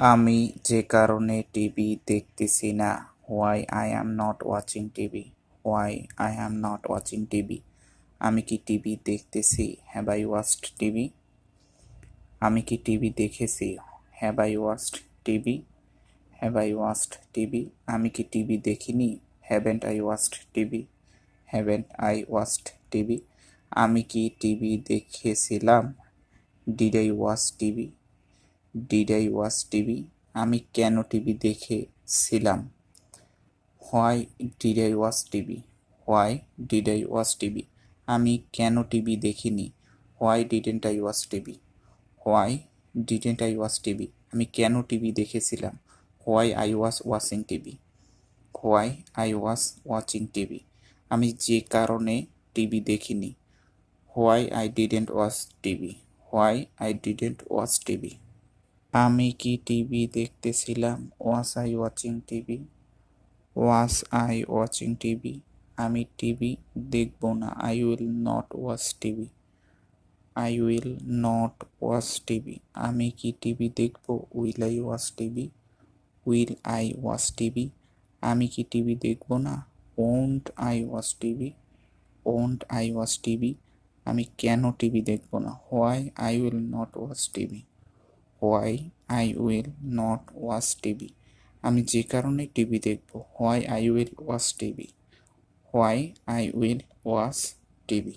আমি যে কারণে টিভি দেখতেছি না। Why I am not watching TV. Why I am not watching TV. আমি কি টিভি দেখতেছি? Have I watched TV? আমি কি টিভি দেখেছি? Have I watched TV? Have I watched TV? আমি কি টিভি দেখিনি? Haven't I watched TV? Haven't I watched TV? আমি কি টিভি দেখেছিলাম? Did I watch TV? Did I watch TV? আমি কেন টিভি দেখেছিলাম? Why did I watch TV? Why did I watch TV? আমি কেন টিভি দেখিনি? Why didn't I watch TV? Why didn't I watch TV? আমি কেন TV দেখেছিলাম? Why I was watching TV? Why I was watching TV? আমি যে কারণে TV দেখিনি। Why I didn't watch TV? Why I didn't watch TV? আমি কি TV দেখতেছিলাম? Was I watching TV? Was I watching TV? আমি TV দেখব না। I will not watch TV? I will not watch TV? আমি কি TV দেখব? Will I watch TV? Will I watch TV? আমি কি টিভি দেখব না। Won't I watch TV? Won't I watch TV? আমি কেন টিভি দেখব না। Why I will not watch TV? Why I will not watch TV? আমি যে কারণে টিভি দেখব। Why I will watch TV? Why I will watch TV?